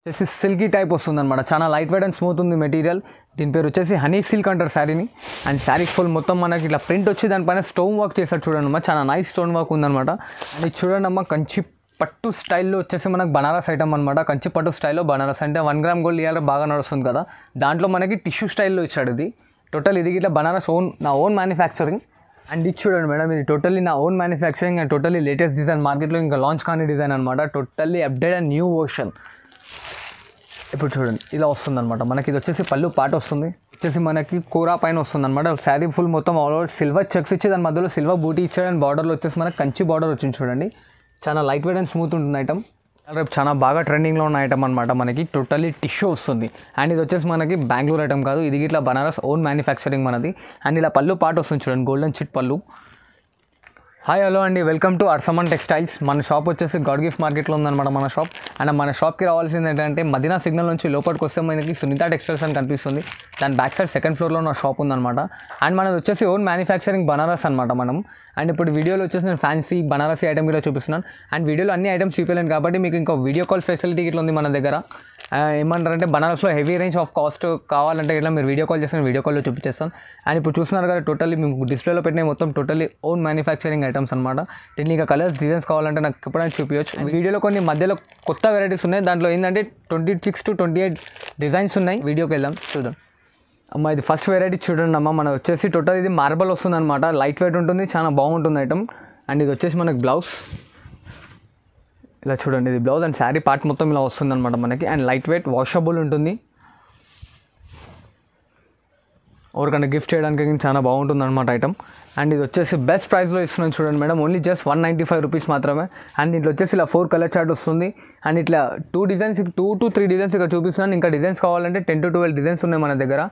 వచ్చేసి silky type వస్తుందన్నమాట. చాలా లైట్ వెయిట్ అండ్ స్మూత్ ఉంది మెటీరియల్. దీని పేరు వచ్చేసి హనీ సిల్క్ అంటారు శారీని. అండ్ శారీ ఫుల్ మొత్తం మనకి ఇట్లా ప్రింట్ వచ్చి దానిపైన స్టోన్ వర్క్ చేస్తారు చూడండి అమ్మా. చాలా నైస్ స్టోన్ వర్క్ ఉందన్నమాట. అండ్ ఇది చూడండి అమ్మ, కంచి పట్టు స్టైల్లో వచ్చేసి మనకు బనారస్ ఐటమ్ అనమాట. కంచి పట్టు స్టైల్లో బనారస్ అంటే 1 గ్రామ్ గోల్డ్ ఇవాళ బాగా నడుస్తుంది కదా, దాంట్లో మనకి టిష్యూ స్టైల్లో ఇచ్చాడు. ఇది టోటల్ ఇది ఇట్లా బనారస్ నా ఓన్ మ్యానుఫ్యాక్చరింగ్. అండ్ ఇది చూడండి మేడం, ఇది టోటల్లీ నా own manufacturing and totally latest design, మార్కెట్లో ఇంకా లాంచ్ కానీ డిజైన్ అనమాట. Totally update and new version. ఇప్పుడు చూడండి ఇలా వస్తుందన్నమాట. మనకి ఇది వచ్చేసి పళ్ళు పాట వస్తుంది, వచ్చేసి మనకి కూరా పైన వస్తుంది అనమాట. శారీ ఫుల్ మొత్తం ఆల్ ఓవర్ సిల్వర్ చెక్స్ ఇచ్చి దాని మధ్యలో సిల్వర్ బూటీ ఇచ్చాడు. అండ్ బార్డర్లో వచ్చేసి మనకి కంచి బార్డర్ వచ్చింది చూడండి. చాలా లైట్ వెయిట్ అండ్ స్మూత్ ఉంటుంది ఐటమ్. రేపు చాలా బాగా ట్రెండింగ్లో ఉన్న ఐటమ్ అనమాట. మనకి టోటల్లీ టిష్యూ వస్తుంది. అండ్ ఇది వచ్చేసి మనకి బెంగళూరు ఐటమ్ కాదు, ఇది ఇట్లా బనారస్ ఓన్ మ్యానుఫ్యాక్చరింగ్ మనది. అండ్ ఇలా పళ్ళు పాట వస్తుంది చూడండి, గోల్డెన్ చిట్ పళ్ళు. హాయ్ హలో అండి, వెల్కమ్ టు అర్సమన్ టెక్స్టైల్స్. మన షాప్ వచ్చేసి గాడ్ గిఫ్ట్ మార్కెట్లో ఉందన్నమాట మన షాప్. అండ్ మన షాప్కి రావాల్సింది ఏంటంటే మదీనా సిగ్నల్ నుంచి లోపలికి వస్తే మనకి సునీత టెక్స్టైల్స్ అని కనిపిస్తుంది. దాని బ్యాక్ సైడ్ సెకండ్ ఫ్లోర్లో నా షాప్ ఉందన్నమాట. అండ్ మనది వచ్చేసి ఓన్ మ్యానుఫ్యాక్చరింగ్ బనారస్ అనమాట మనం. అండ్ ఇప్పుడు వీడియోలో వచ్చేసి నేను ఫ్యాన్సీ బనారసీ ఐటమ్ కూడా చూపిస్తున్నాను. అండ్ వీడియోలో అన్ని ఐటమ్స్ చూపించలేను కాబట్టి మీకు ఇంకా వీడియో కాల్ ఫెసిలిటీ ఇట్లా ఉంది మన దగ్గర. ఏమంటారంటే బనారస్లో హెవీ రేంజ్ ఆఫ్ కాస్ట్ కావాలంటే ఇట్లా మీరు వీడియో కాల్ చేస్తే వీడియో కాల్లో చూపించేస్తాను. అండ్ ఇప్పుడు చూస్తున్నారు కదా, టోటల్లీ మీకు డిస్ప్లేలో పెట్టిన మొత్తం టోటల్లీ ఓన్ మ్యానుఫ్యాక్చరింగ్ ఐటమ్స్ అనమాట. దీనికి ఇంకా కలర్స్ డిజైన్స్ కావాలంటే నాకు ఎప్పుడైనా చూపించవచ్చు. వీడియోలో కొన్ని మధ్యలో కొత్త వెరైటీస్ ఉన్నాయి. దాంట్లో ఏంటంటే 26 to 28 డిజైన్స్ ఉన్నాయి. వీడియోకి వెళ్దాం, చూద్దాం అమ్మ. ఇది ఫస్ట్ వెరైటీ చూడండి అమ్మ, మనకు వచ్చేసి టోటల్ ఇది మార్బల్ వస్తుంది అనమాట. లైట్ వెయిట్ ఉంటుంది, చాలా బాగుంటుంది ఐటమ్. అండ్ ఇది వచ్చేసి మనకు బ్లౌజ్ ఇలా చూడండి, ఇది బ్లౌజ్ అండ్ శారీ పార్ట్ మొత్తం ఇలా వస్తుంది అనమాట మనకి. అండ్ లైట్ వెయిట్ వాషబుల్ ఉంటుంది, ఎవరికైనా గిఫ్ట్ చేయడానికి చాలా బాగుంటుంది అనమాట ఐటమ్. అండ్ ఇది వచ్చేసి బెస్ట్ ప్రైస్లో ఇస్తున్నాను చూడండి మేడం, ఓన్లీ జస్ట్ 195 రూపీస్ మాత్రమే. అండ్ దీంట్లో వచ్చేసి ఇలా 4 కలర్ చార్ట్ వస్తుంది. అండ్ ఇట్లా 2 to 3 డిజైన్స్ ఇక్కడ చూపిస్తున్నాను. ఇంకా డిజైన్స్ కావాలంటే 10 to 12 డిజైన్స్ ఉన్నాయి మన దగ్గర.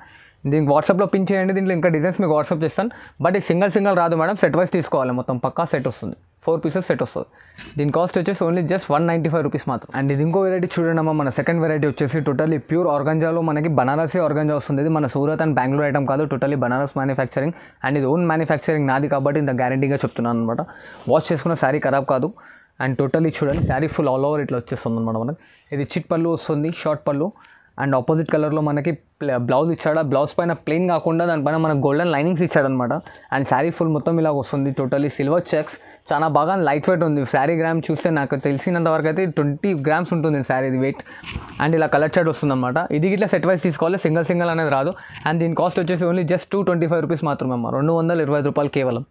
దీనికి వాట్సాప్లో పిన్ చేయండి, దీంట్లో ఇంకా డిజైన్స్ మీకు వాట్సాప్ చేస్తాను. బట్ ఈ సింగిల్ రాదు మేడం, సెట్ వైస్ తీసుకోవాలి. మొత్తం పక్కా సెట్ వస్తుంది, 4 పీసెస్ సెట్ వస్తుంది. దీని కాస్ట్ వచ్చేసి ఓన్లీ జస్ట్ 195 రూపీస్ మాత్రం. అండ్ ఇది ఇంకో వెరైటీ చూడండి అమ్మ, మన సెకండ్ వెరైటీ వచ్చేసి టోటల్లీ ప్యూర్ ఆర్గంజాలో మనకి బనారసీ ఆర్గంజా వస్తుంది. ఇది మన సూరత్ అండ్ బెంగళూరు ఐటమ్ కాదు, టోటల్లీ బనారస్ మ్యానుఫ్యాక్చరింగ్. అండ్ ఇది ఓన్ మ్యానుఫ్యాక్చరింగ్ నాది కాబట్టి ఇంత గ్యారంటీగా చెప్తున్నాను అనమాట. వాష్ చేసుకున్న శారీ ఖరాబ్ కాదు. అండ్ టోటల్లీ చూడండి, శారీ ఫుల్ ఆల్ ఓవర్ ఇట్లా వచ్చేస్తుంది అనమాట మనకి. ఇది చిట్ పళ్ళు వస్తుంది, షార్ట్ పళ్ళు. అండ్ ఆపోజిట్ కలర్లో మనకి బ్లౌజ్ ఇచ్చాడు. ఆ బ్లౌజ్ పైన ప్లెయిన్ కాకుండా దానిపైన మనకు గోల్డెన్ లైనింగ్స్ ఇచ్చాడనమాట. అండ్ శారీ ఫుల్ మొత్తం ఇలా వస్తుంది, టోటల్లీ సిల్వర్ చెక్స్. చాలా బాగా లైట్ వెయిట్ ఉంది. శారీ గ్రామ్ చూస్తే నాకు తెలిసినంత వరకు అయితే 20 grams ఉంటుంది శారీ వెయిట్. అండ్ ఇలా కలర్ చార్ట్ వస్తుంది అనమాట. ఇది ఇట్లా సెట్ వైస్ తీసుకోవాలి, సింగిల్ అనేది రాదు. అండ్ దీని కాస్ట్ వచ్చేసి ఓన్లీ జస్ట్ 225 రూపీస్ మాత్రమే అమ్మ, 225 రూపాయలు కేవలం.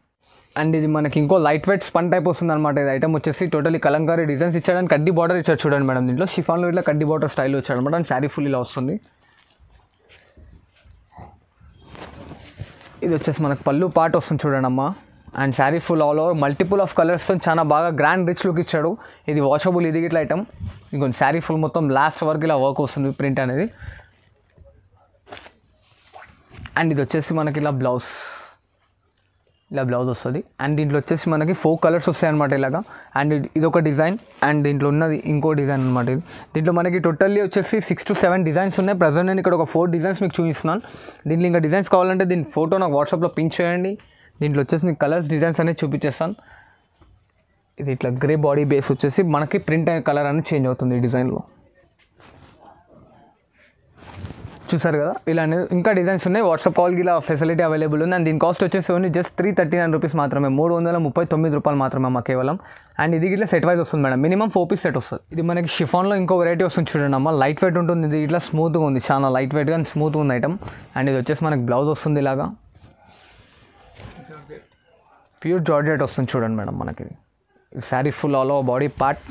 అండ్ ఇది మనకి ఇంకో లైట్ వెయిట్ స్పన్ టైప్ వస్తుంది అనమాట. ఇది ఐటమ్ వచ్చేసి టోటలీ కలంకారీ డిజైన్స్ ఇచ్చాడని కడ్డీ బార్డర్ ఇచ్చాడు చూడండి మేడం. దీంట్లో షిఫాన్లో ఇట్లా కడ్డీ బార్డర్ స్టైల్ వచ్చాడు అనమాట. అండ్ శారీ ఫుల్ ఇలా వస్తుంది. ఇది వచ్చేసి మనకు పళ్ళు పార్ట్ వస్తుంది చూడండి అమ్మ. And sari full all over multiple of కలర్స్తో చాలా బాగా గ్రాండ్ రిచ్ లుక్ ఇచ్చాడు. ఇది వాషబుల్, ఇది ఇట్లా ఐటమ్. ఇంకొంచెం శారీ ఫుల్ మొత్తం లాస్ట్ వరకు ఇలా వర్క్ వస్తుంది ప్రింట్ అనేది. అండ్ ఇది వచ్చేసి మనకి ఇలా బ్లౌజ్ వస్తుంది. అండ్ దీంట్లో వచ్చేసి మనకి 4 కలర్స్ వస్తాయి అనమాట ఇలాగా. అండ్ ఇది ఒక డిజైన్, అండ్ దీంట్లో ఉన్నది ఇంకో డిజైన్ అనమాట. ఇది దీంట్లో మనకి టోటల్లీ వచ్చేసి 6 to 7 డిజైన్స్ ఉన్నాయి. ప్రజెంట్ నేను ఇక్కడ ఒక 4 డిజైన్స్ మీకు చూపిస్తున్నాను. దీంట్లో ఇంకా డిజైన్స్ కావాలంటే దీని ఫోటో నాకు వాట్సాప్లో పిన్ చేయండి. దీంట్లో వచ్చేసి నీకు కలర్స్ డిజైన్స్ అనేది చూపించేస్తాను. ఇది ఇట్లా గ్రే బాడీ బేస్ వచ్చేసి మనకి ప్రింట్ అయ్యే కలర్ అనేది చేంజ్ అవుతుంది ఈ డిజైన్లో, చూసారు కదా. ఇలా ఇంకా డిజైన్స్ ఉన్నాయి. వాట్సాప్ కాల్కి ఇలా ఫెసిలిటీ అవైలబుల్ ఉంది. అండ్ దీని కాస్ట్ వచ్చేసి ఓన్లీ జస్ట్ 339 రూపీస్ మాత్రమే, 339 రూపాయలు మాత్రమే అమ్మ కేవలం. అండ్ ఇది ఇట్లా సెట్ వైజ్ వస్తుంది మేడం, మినిమం 4 పీస్ సెట్ వస్తుంది. ఇది మనకి షిఫాన్లో ఇంకో వెరైటీ వస్తుంది చూడండి అమ్మ. లైట్ వెయిట్ ఉంటుంది, ఇది ఇట్లా స్మూత్గా ఉంది, చాలా లైట్ వెయిట్గా అండ్ స్మూత్గా ఉంది ఐటమ్. అండ్ ఇది వచ్చేసి మనకి బ్లౌజ్ వస్తుంది ఇలాగా, ప్యూర్ జార్జెట్ వస్తుంది చూడండి మేడం మనకి. Sari full all over body part.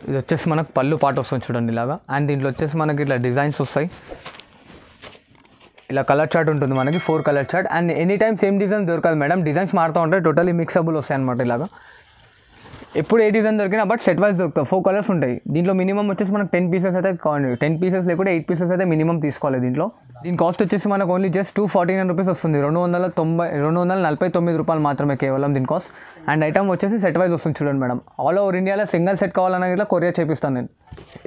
ఇది వచ్చేసి మనకు పళ్ళు పాట వస్తుంది చూడండి ఇలాగా. అండ్ దీంట్లో వచ్చేసి మనకి ఇట్లా డిజైన్స్ వస్తాయి, ఇలా కలర్ చార్ట్ ఉంటుంది మనకి, 4 colour chart. And any time same design దొరకదు మేడం, డిజైన్స్ మారుతూ ఉంటాయి, టోటలీ మిక్సబుల్ వస్తాయి అనమాట ఇలాగా. ఎప్పుడు ఏ డిజైన్ దొరికినా బట్ సెట్ వైజ్ దొరుకుతాయి. 4 కలర్స్ ఉంటాయి. దీంట్లో మినిమం వచ్చేసి మనకు 10 పీసెస్ అయితే కావాలి, 10 పీసెస్ లేకుంటే 8 పీసెస్ అయితే మినిమం తీసుకోవాలి దీంట్లో. దీని కాస్ట్ వచ్చేసి మనకు ఓన్లీ జస్ట్ 249 రూపీస్ వస్తుంది, 249 రూపాయలు మాత్రమే కేవలం దీని కాస్ట్. అండ్ ఐటమ్ వచ్చేసి సెట్ వైజ్ వస్తుంది చూడండి మేడం. ఆల్ ఓవర్ ఇండియాలో సింగిల్ సెట్ కావాలన్నా ఇట్లా కొరియర్ చేపిస్తాను నేను.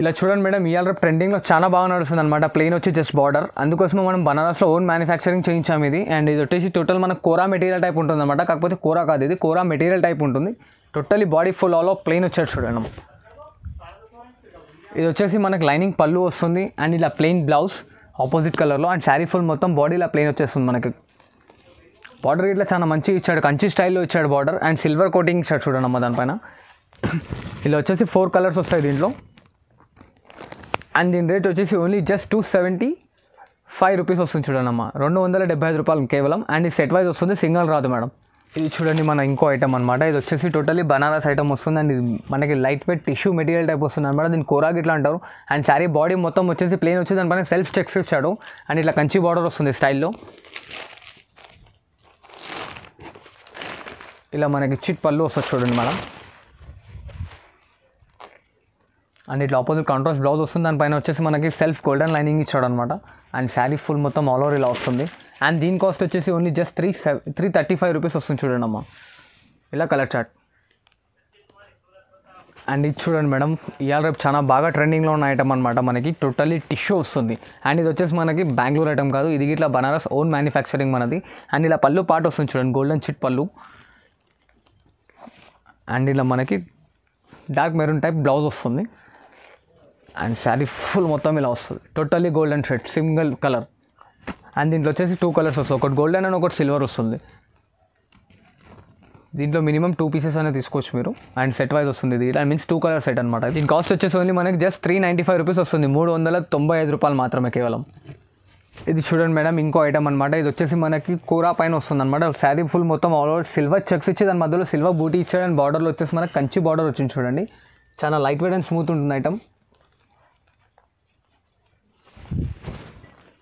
ఇలా చూడండి మేడం, ఇవాళ ట్రెండింగ్లో చాలా బాగా నడుస్తుంది అనమాట. ప్లెయిన్ వచ్చి జస్ట్ బార్డర్, అందుకోసమే మనం బనారస్లో ఓన్ మ్యానుఫ్యాక్చరింగ్ చేయించాము ఇది. అండ్ ఇది వచ్చేసి టోటల్ మనకు కోరా మెటీరియల్ టైప్ ఉంటుంది అనమాట. కాకపోతే కోరా కాదు, ఇది కోరా మెటీరియల్ టైప్ ఉంటుంది. Totally body full all plain వచ్చాడు చూడండి. ఇది వచ్చేసి మనకి లైనింగ్ పళ్ళు వస్తుంది అండ్ ఇలా ప్లెయిన్ బ్లౌజ్ ఆపోజిట్ కలర్లో అండ్ శారీ ఫుల్ మొత్తం బాడీ ఇలా ప్లెయిన్ వచ్చేస్తుంది. మనకి బార్డర్ ఇట్లా చాలా మంచిగా ఇచ్చాడు, కంచి స్టైల్లో ఇచ్చాడు బార్డర్ అండ్ సిల్వర్ కోటింగ్ ఇచ్చాడు చూడండి అమ్మ దానిపైన. ఇలా వచ్చేసి 4 కలర్స్ వస్తాయి దీంట్లో అండ్ దీని రేట్ వచ్చేసి ఓన్లీ జస్ట్ 275 రూపీస్ వస్తుంది చూడండి అమ్మ, 275 రూపాయలు కేవలం. అండ్ ఈ సెట్ వైజ్ వస్తుంది, సింగల్ రాదు మేడం. ఇది చూడండి మన ఇంకో ఐటమ్ అనమాట. ఇది వచ్చేసి టోటలీ బనారస్ ఐటమ్ వస్తుంది అండ్ ఇది మనకి light weight tissue material type వస్తుంది అనమాట. దీన్ని కోరాగ్ ఇట్లా అంటారు అండ్ శారీ బాడీ మొత్తం వచ్చేసి ప్లెయిన్ వచ్చి దానిపైన సెల్ఫ్ చెక్స్ ఇచ్చాడు అండ్ ఇట్లా కంచి బార్డర్ వస్తుంది స్టైల్లో. ఇలా మనకి చిట్ పళ్ళు వస్తుంది చూడండి మేడం అండ్ ఇట్లా ఆపోజిట్ కాంట్రాస్ట్ బ్లౌజ్ వస్తుంది. దానిపైన వచ్చేసి మనకి సెల్ఫ్ గోల్డెన్ లైనింగ్ ఇచ్చాడు అనమాట అండ్ శారీ ఫుల్ మొత్తం ఆల్ ఓవర్ ఇలా వస్తుంది అండ్ దీని కాస్ట్ వచ్చేసి ఓన్లీ జస్ట్ 335 రూపీస్ వస్తుంది చూడండి అమ్మ. ఇలా కలర్ చార్ట్ అండ్ ఇది చూడండి మేడం, ఇవాళ రేపు చాలా బాగా ట్రెండింగ్లో ఉన్న ఐటమ్ అనమాట. మనకి టోటలీ టిష్యూ వస్తుంది అండ్ ఇది వచ్చేసి మనకి బెంగళూరు ఐటమ్ కాదు, ఇది ఇట్లా బనారస్ ఓన్ మ్యానుఫ్యాక్చరింగ్ మనది. అండ్ ఇలా పళ్ళు పార్ట్ వస్తుంది చూడండి, గోల్డెన్ చిట్ పళ్ళు అండ్ ఇలా మనకి డార్క్ మెరూన్ టైప్ బ్లౌజ్ వస్తుంది అండ్ శారీ ఫుల్ మొత్తం ఇలా వస్తుంది. Totally golden shed single colour and దీంట్లో వచ్చేసి 2 కలర్స్ వస్తాయి, ఒకటి గోల్డెన్ అండ్ ఒకటి సిల్వర్ వస్తుంది. దీంట్లో మినిమం 2 పీసెస్ అనేది తీసుకోవచ్చు మీరు అండ్ సెట్ వైజ్ వస్తుంది. ఇది ఇలా మీన్స్ 2 కలర్ సెట్ అనమాట. దీని కాస్ట్ వచ్చేసి ఓన్లీ మనకి జస్ట్ 395 రూపీస్ వస్తుంది, 395 రూపాయలు మాత్రమే కేవలం. ఇది చూడండి మేడం ఇంకో ఐటమ్ అనమాట. ఇది వచ్చేసి మనకి కూరా పైన వస్తుంది అనమాట. శారీ ఫుల్ మొత్తం ఆల్ ఓవర్ సిల్వర్ చెక్స్ ఇచ్చి దాని మధ్యలో సిల్వర్ బూటీ ఇచ్చాడు అండ్ బార్డర్లో వచ్చేసి మనకి కంచి బార్డర్ వచ్చింది చూడండి. చాలా లైట్ వెయిట్ అండ్ స్మూత్ ఉంటుంది ఐటమ్.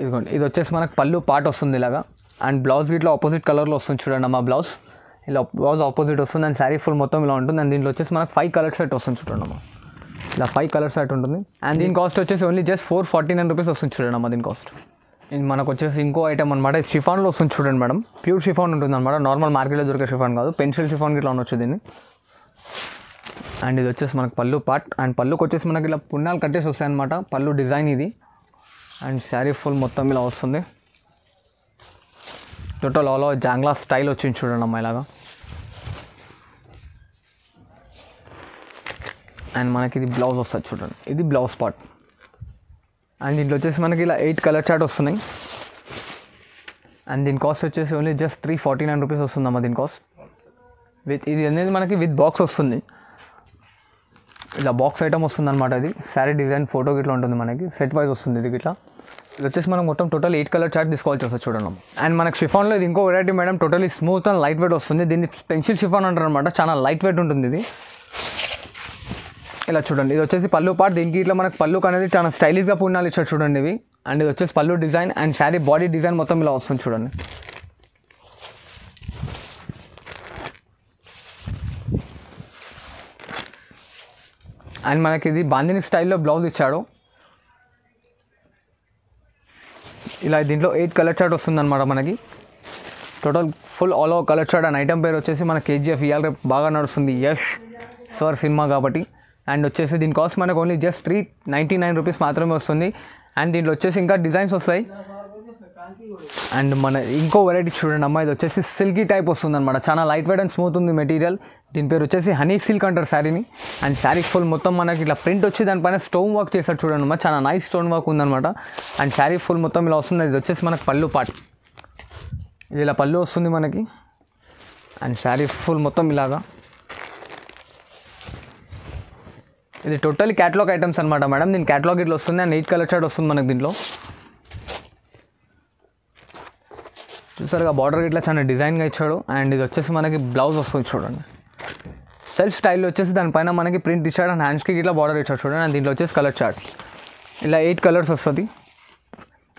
ఇదిగోండి, ఇది వచ్చేసి మనకు పళ్ళు పార్ట్ వస్తుంది ఇలాగా అండ్ బ్లౌజ్ ఇట్లా ఆపోజిట్ కలర్లో వస్తుంది చూడండి అమ్మ. బ్లౌజ్ ఇలా బ్లౌజ్ ఆపోజిట్ వస్తుంది అండ్ శారీ ఫుల్ మొత్తం ఇలా ఉంటుంది అండ్ దీంట్లో వచ్చేసి మనకు 5 కలర్ సెట్ వస్తుంది చూడండి అమ్మ. ఇలా 5 కలర్ సెట్ ఉంటుంది అండ్ దీని కాస్ట్ వచ్చేసి ఓన్లీ జస్ట్ 449 రూపీస్ వస్తుంది చూడండి అమ్మ దీని కాస్ట్. మనకు వచ్చేసి ఇంకో ఐటమ్ అనమాట, ఇది షిఫాన్లో వస్తుంది చూడండి మేడం. ప్యూర్ షిఫాన్ ఉంటుంది అనమాట, నార్మల్ మార్కెట్లో దొరికే షిఫాన్ కాదు, పెన్సిల్ షిఫాన్ ఇట్లా ఉండొచ్చు దీన్ని. అండ్ ఇది వచ్చేసి మనకు పళ్ళు పార్ట్ అండ్ పళ్ళుకి వచ్చేసి మనకి ఇలా పున్నాలు కట్టేసి వస్తాయి అనమాట. పళ్ళు డిజైన్ ఇది అండ్ శారీ ఫుల్ మొత్తం ఇలా వస్తుంది. టోటల్ ఆల్ ఓవర్ జాంగ్లా స్టైల్ వచ్చింది చూడండి అమ్మ ఇలాగా. అండ్ మనకి ఇది బ్లౌజ్ వస్తుంది చూడండి, ఇది బ్లౌజ్ పార్ట్ అండ్ దీంట్లో వచ్చేసి మనకి ఇలా 8 కలర్ చార్ట్ వస్తున్నాయి అండ్ దీని కాస్ట్ వచ్చేసి ఓన్లీ జస్ట్ 349 రూపీస్ వస్తుందమ్మా దీని కాస్ట్. ఇది అనేది మనకి విత్ బాక్స్ వస్తుంది, ఇలా బాక్స్ ఐటమ్ వస్తుంది అనమాట. ఇది శారీ డిజైన్ ఫోటో గిట్లా ఉంటుంది మనకి, సెట్ వైజ్ వస్తుంది ఇది గిట్లా. ఇది వచ్చేసి మనం మొత్తం టోటల్ 8 కలర్ చార్ట్ తీసుకోవాల్సి వస్తుంది చూడండి. అండ్ మనకి షిఫాన్లో ఇది ఇంకో variety madam, totally smooth and light weight వస్తుంది. దీన్ని పెన్సిల్ షిఫాన్ అంటారు అనమాట, చాలా లైట్ వెయిట్ ఉంటుంది ఇది. ఇలా చూడండి, ఇది వచ్చేసి పళ్ళు పార్ట్. దీనికి ఇట్లా మనకు పళ్ళు అనేది చాలా స్టైలిష్గా పున్నాలు ఇచ్చారు చూడండి ఇవి. అండ్ ఇది వచ్చేసి పళ్ళు design and sari body design మొత్తం ఇలా వస్తుంది చూడండి. అండ్ మనకి ఇది బాందిని స్టైల్లో బ్లౌజ్ ఇచ్చాడు. ఇలా దీంట్లో 8 కలర్ చార్ట్ వస్తుంది అనమాట మనకి. Total full all over colour chart and item పేరు వచ్చేసి మన KGF. ఇవాళ రేపు బాగా నడుస్తుంది యష్ సార్ సినిమా కాబట్టి. అండ్ వచ్చేసి దీని కాస్ట్ మనకు ఓన్లీ జస్ట్ 399 రూపీస్ మాత్రమే వస్తుంది. అండ్ దీంట్లో వచ్చేసి ఇంకా డిజైన్స్ వస్తాయి. అండ్ మన ఇంకో వెరైటీ చూడండి అమ్మ, ఇది వచ్చేసి సిల్కీ టైప్ వస్తుంది అనమాట. చాలా లైట్ వెయిట్ అండ్ స్మూత్ ఉంది మెటీరియల్. దీని పేరు వచ్చేసి హనీ సిల్క్ అంటారు శారీని. అండ్ శారీ ఫుల్ మొత్తం మనకి ఇట్లా ప్రింట్ వచ్చి దానిపైన స్టోన్ వర్క్ చేస్తారు చూడండి అమ్మ, చాలా నైస్ స్టోన్ వర్క్ ఉందన్నమాట. అండ్ శారీ ఫుల్ మొత్తం ఇలా వస్తుంది. ఇది వచ్చేసి మనకు పళ్ళు పార్ట్, ఇది ఇలా పళ్ళు వస్తుంది మనకి. అండ్ శారీ ఫుల్ మొత్తం ఇలాగా. ఇది టోటల్ క్యాటలాగ్ ఐటమ్స్ అనమాట మేడం. దీని క్యాటలాగ్ ఇట్లా వస్తుంది అండ్ 8 కలర్ చార్ట్ వస్తుంది మనకి దీంట్లో. చూసారుగా బార్డర్ ఇట్లా చాలా డిజైన్గా ఇచ్చాడు. అండ్ ఇది వచ్చేసి మనకి బ్లౌజ్ వస్తుంది చూడండి, సెల్ఫ్ స్టైల్లో వచ్చేసి దానిపైన మనకి ప్రింట్ ఇచ్చాడు అండ్ హ్యాండ్స్కి ఇట్లా బార్డర్ ఇచ్చాడు చూడండి. అండ్ దీంట్లో వచ్చేసి కలర్ చార్ట్ ఇలా 8 కలర్స్ వస్తుంది.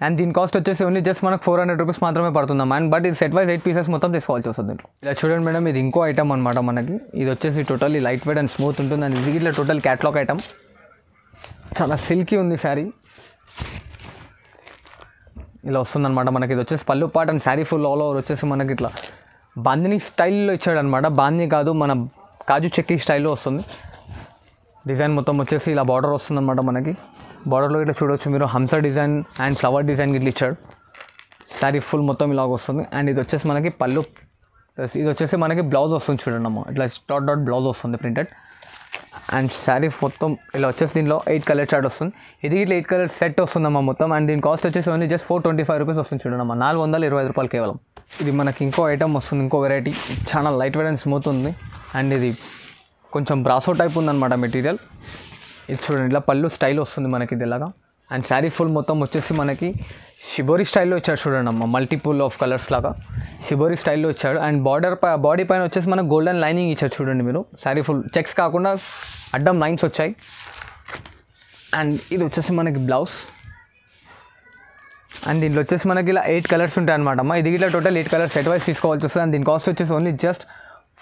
అండ్ దీని కాస్ట్ వచ్చేసి ఓన్లీ జస్ట్ మనకు 400 రూపీస్ మాత్రమే పడుతుందమ్మా. అండ్ బట్ ఇది సెట్ వైజ్ 8 పీసెస్ మొత్తం తీసుకోవాల్సి వస్తుంది దీంట్లో. ఇలా చూడండి మేడం, ఇది ఇంకో ఐటమ్ అనమాట మనకి. ఇది వచ్చేసి totally light weight and smooth ఉంటుంది. అండ్ ఇది ఇట్లా టోటల్ క్యాటలాగ్ ఐటమ్, చాలా సిల్కీ ఉంది శారీ. ఇలా వస్తుందన్నమాట మనకి. ఇది వచ్చేసి పళ్ళు part and sari full all over వచ్చేసి మనకి ఇట్లా బాందిని స్టైల్లో ఇచ్చాడు అనమాట. బాందిని కాదు, మన కాజు చెక్కీ స్టైల్లో వస్తుంది. డిజైన్ మొత్తం వచ్చేసి ఇలా బార్డర్ వస్తుంది అనమాట మనకి. బార్డర్లో ఇట్లా చూడవచ్చు మీరు, హంస డిజైన్ అండ్ ఫ్లవర్ డిజైన్ ఇట్లా ఇచ్చాడు. శారీ ఫుల్ మొత్తం ఇలాగ వస్తుంది. అండ్ ఇది వచ్చేసి మనకి పళ్ళు ఇది వచ్చేసి మనకి బ్లౌజ్ వస్తుంది చూడండి అమ్మ, ఇట్లా డాట్ డాట్ బ్లౌజ్ వస్తుంది ప్రింటెడ్. అండ్ శారీ మొత్తం ఇలా వచ్చేసి దీనిలో 8 కలర్ చార్ట్ వస్తుంది. ఇది ఇట్లా 8 కలర్ సెట్ వస్తుందమ్మా మొత్తం. అండ్ దీని కాస్ట్ వచ్చేసి ఓన్లీ జస్ట్ 425 రూపీస్ వస్తుంది చూడండి అమ్మా, 425 రూపాయలు కేవలం. ఇది మనకి ఇంకో ఐటమ్ వస్తుంది, ఇంకో వెరైటీ, చాలా లైట్ వెయిట్ అండ్ స్మూత్ ఉంది. అండ్ ఇది కొంచెం బ్రాసో టైప్ ఉందన్నమాట మెటీరియల్. ఇది చూడండి ఇట్లా పళ్ళు స్టైల్ వస్తుంది మనకి ఇది ఇలాగా. అండ్ శారీ ఫుల్ మొత్తం వచ్చేసి మనకి షిబోరి స్టైల్లో ఇచ్చాడు చూడండి అమ్మ, మల్టిపుల్ ఆఫ్ కలర్స్ లాగా షిబోరి స్టైల్లో ఇచ్చాడు. అండ్ బాడీ పైన వచ్చేసి మనకు గోల్డెన్ లైనింగ్ ఇచ్చాడు చూడండి మీరు. శారీ ఫుల్ చెక్స్ కాకుండా అడ్డం లైన్స్ వచ్చాయి. అండ్ ఇది వచ్చేసి మనకి బ్లౌజ్. అండ్ దీంట్లో వచ్చేసి మనకి ఇలా 8 కలర్స్ ఉంటాయి అనమాట అమ్మ. ఇది ఇట్లా టోటల్ 8 కలర్స్ సెట్ వైజ్ తీసుకోవాల్సి వస్తుంది. అండ్ దీని కాస్ట్ వచ్చేసి ఓన్లీ జస్ట్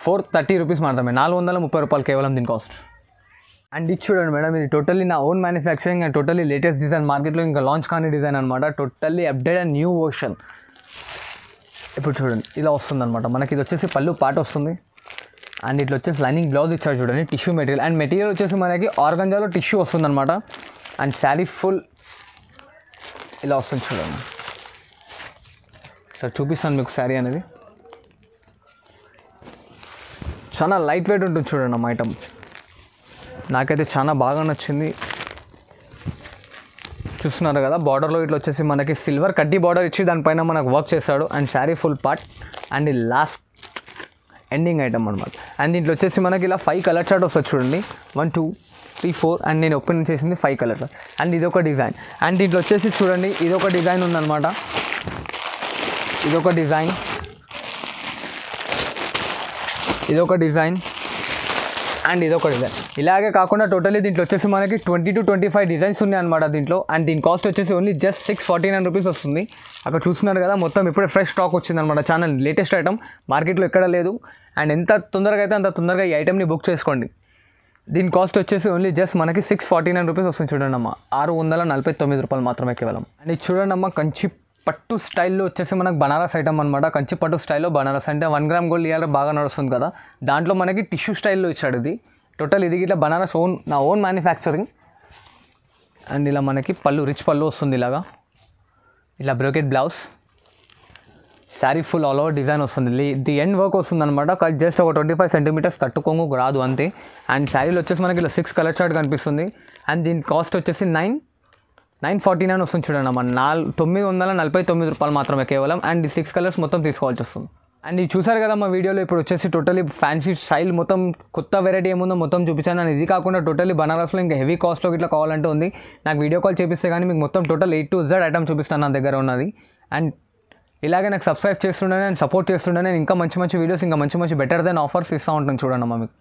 430 రూపీస్ మాత్రమే, 430 రూపాయలు కేవలం దీని కాస్ట్. అండ్ ఇది చూడండి మేడం, ఇది టోటల్లీ నా own manufacturing and totally latest design, మార్కెట్లో ఇంకా లాంచ్ కాని డిజైన్ అనమాట. Totally update and new version. ఇప్పుడు చూడండి ఇలా వస్తుంది అనమాట మనకి. ఇది వచ్చేసి పళ్ళు పాట వస్తుంది. అండ్ ఇట్లా వచ్చేసి లైనింగ్ బ్లౌజ్ ఇచ్చారు చూడండి, టిష్యూ మెటీరియల్. అండ్ మెటీరియల్ వచ్చేసి మనకి ఆర్గంజాలో టిష్యూ వస్తుంది అనమాట. అండ్ శారీ ఫుల్ ఇలా వస్తుంది చూడండి. సార్ చూపిస్తాను మీకు శారీ అనేది. చాలా లైట్ వెయిట్ ఉంటుంది చూడండి అమ్మ ఐటమ్, నాకైతే చాలా బాగా నచ్చింది. చూస్తున్నారు కదా, బార్డర్లో ఇట్లా వచ్చేసి మనకి సిల్వర్ కడ్డీ బార్డర్ ఇచ్చి దానిపైన మనకు వర్క్ చేశాడు. And sari full part and ఈ లాస్ట్ ఎండింగ్ ఐటమ్ అనమాట. అండ్ దీంట్లో వచ్చేసి మనకి ఇలా 5 కలర్ చార్ట్ వస్తుంది చూడండి, 1 2 3 4. అండ్ నేను ఓపెన్ చేసింది 5 కలర్స్. అండ్ ఇదొక డిజైన్. అండ్ దీంట్లో వచ్చేసి చూడండి ఇదొక డిజైన్ ఉందన్నమాట, ఇదొక డిజైన్, ఇదొక డిజైన్ అండ్ ఇదొక డిజైన్. ఇలాగే కాకుండా టోటలీ దీంట్లో వచ్చేసి మనకి 20 to 25 డిజైన్స్ ఉన్నాయి అనమాట దీంట్లో. అండ్ దీని కాస్ట్ వచ్చేసి ఓన్లీ జస్ట్ 649 రూపీస్ వస్తుంది. అక్కడ చూస్తున్నారు కదా, మొత్తం ఇప్పుడే ఫ్రెష్ స్టాక్ వచ్చిందనమాట, చాలా లేటెస్ట్ ఐటమ్, మార్కెట్లో ఎక్కడ లేదు. అండ్ ఎంత తొందరగా అయితే అంత తొందరగా ఈ ఐటమ్ని బుక్ చేసుకోండి. దీని కాస్ట్ వచ్చేసి ఓన్లీ జస్ట్ మనకి 649 రూపీస్ వస్తుంది చూడండి అమ్మ, 649 రూపాయలు మాత్రమే కేవలం. అండ్ ఇది చూడండి అమ్మ, కంచి పట్టు స్టైల్లో వచ్చేసి మనకు బనారస్ ఐటమ్ అనమాట. కంచి పట్టు స్టైల్లో బనారస్ అంటే 1 గ్రామ్ గోల్డ్ ఇవాళ బాగా నడుస్తుంది కదా, దాంట్లో మనకి టిష్యూ స్టైల్లో ఇచ్చాడు ఇది. టోటల్ ఇది ఇట్లా బనారస్ నా ఓన్ మ్యానుఫ్యాక్చరింగ్. అండ్ ఇలా మనకి పళ్ళు రిచ్ పళ్ళు వస్తుంది ఇలాగా, ఇలా brocade blouse, sari full all over design వస్తుంది. ది ఎండ్ వర్క్ వస్తుంది అనమాట, జస్ట్ ఒక 25 సెంటీమీటర్స్ కట్టుకోంగు రాదు అంతే. అండ్ శారీలో వచ్చేసి మనకి ఇలా 6 కలర్ చార్ట్ కనిపిస్తుంది. అండ్ దీని కాస్ట్ వచ్చేసి 949 వస్తుంది చూడండి అమ్మ, 949 రూపాయలు మాత్రమే కేవలం. అండ్ ఈ 6 కలర్స్ మొత్తం తీసుకోవాల్సి వస్తుంది. అండ్ ఇది చూసారు కదా మా వీడియోలో, ఇప్పుడు వచ్చేసి టోటలీ ఫ్యాన్సీ స్టైల్ మొత్తం కొత్త వెరైటీ ఏముందో మొత్తం చూపించాను. అండ్ ఇది కాకుండా టోటలీ బనారస్లో ఇంకా హెవీ కాస్ట్లో ఇట్లా కావాలంటే ఉంది, నాకు వీడియో కాల్ చేపిస్తే కానీ మీకు మొత్తం total A to Z item చూపిస్తాను నా దగ్గర ఉన్నది. అండ్ ఇలాగే నాకు సబ్స్క్రైబ్ చేస్తుండే, నేను సపోర్ట్ చేస్తుండే, నేను ఇంకా మంచి మంచి వీడియోస్, ఇంకా మంచి మంచి బెటర్ దెన్ ఆఫర్స్ ఇస్తూ ఉంటాను చూడండి అమ్మ మీకు.